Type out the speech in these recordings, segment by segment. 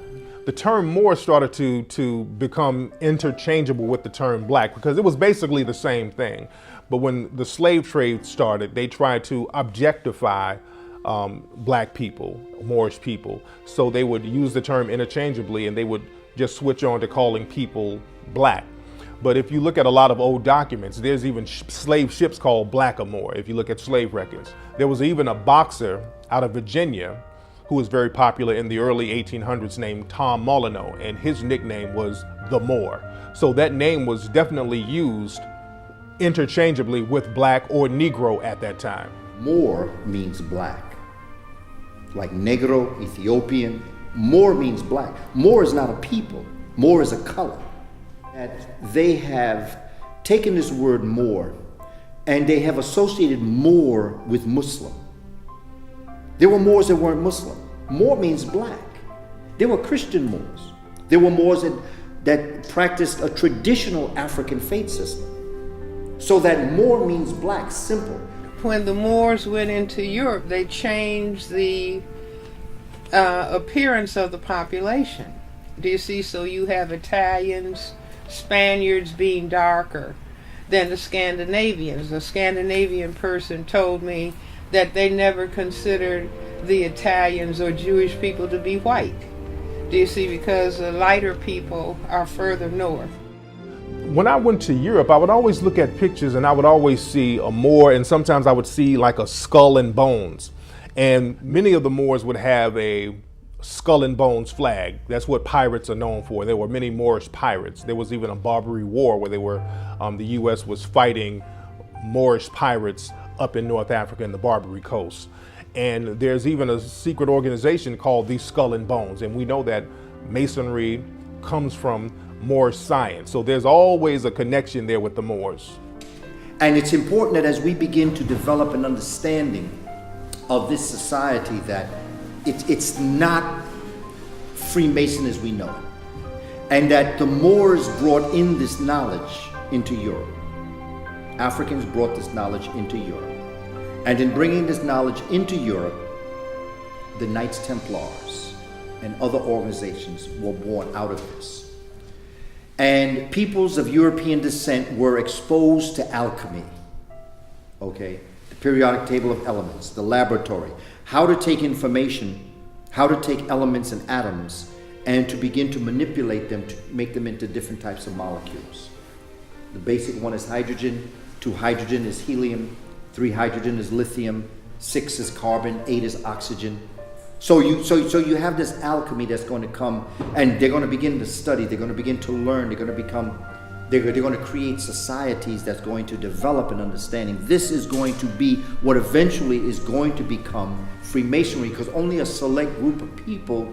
The term Moor started to become interchangeable with the term black because it was basically the same thing. But when the slave trade started, they tried to objectify black people, Moorish people. So they would use the term interchangeably and they would just switch on to calling people black. But if you look at a lot of old documents, there's even slave ships called Blackamoor. If you look at slave records, there was even a boxer out of Virginia who was very popular in the early 1800s named Tom Molyneux, and his nickname was the Moor. So that name was definitely used interchangeably with black or Negro at that time. Moor means black, like Negro, Ethiopian. Moor means black. Moor is not a people. Moor is a color. And they have taken this word Moor and they have associated Moor with Muslim. There were Moors that weren't Muslim. Moor means black. There were Christian Moors. There were Moors that practiced a traditional African faith system. So that Moor means black, simple. When the Moors went into Europe, they changed the appearance of the population. Do you see? So you have Italians, Spaniards being darker than the Scandinavians. A Scandinavian person told me that they never considered the Italians or Jewish people to be white. Do you see? Because the lighter people are further north. When I went to Europe, I would always look at pictures and I would always see a Moor, and sometimes I would see like a skull and bones. And many of the Moors would have a skull and bones flag. That's what pirates are known for. There were many Moorish pirates. There was even a Barbary War where the U.S. was fighting Moorish pirates up in North Africa and the Barbary Coast. And there's even a secret organization called the Skull and Bones. And we know that Masonry comes from Moorish science. So there's always a connection there with the Moors. And it's important that as we begin to develop an understanding of this society, that it's not Freemason as we know it. And that the Moors brought in this knowledge into Europe. Africans brought this knowledge into Europe. And in bringing this knowledge into Europe, the Knights Templars and other organizations were born out of this. And peoples of European descent were exposed to alchemy, okay? The periodic table of elements, the laboratory, how to take information, how to take elements and atoms, and to begin to manipulate them to make them into different types of molecules. The basic one is hydrogen, 2 hydrogen is helium, 3 hydrogen is lithium, 6 is carbon, 8 is oxygen. So you have this alchemy that's going to come, and they're going to begin to study, they're going to begin to learn, they're going to create societies that's going to develop an understanding. This is going to be what eventually is going to become Freemasonry, because only a select group of people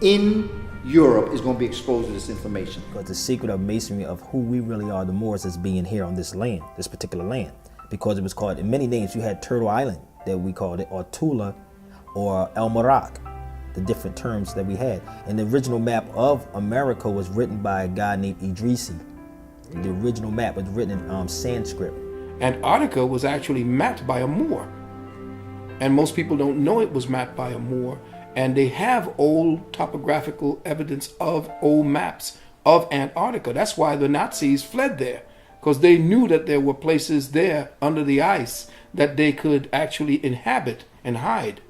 in Europe is going to be exposed to this information. Because the secret of Masonry, of who we really are, the Moors, is being here on this land, this particular land. Because it was called, in many names, you had Turtle Island, that we called it, or Tula, or El Morak, the different terms that we had. And the original map of America was written by a guy named Idrisi. The original map was written in Sanskrit. Antarctica was actually mapped by a Moor. And most people don't know it was mapped by a Moor. And they have old topographical evidence of old maps of Antarctica. That's why the Nazis fled there, because they knew that there were places there under the ice that they could actually inhabit and hide.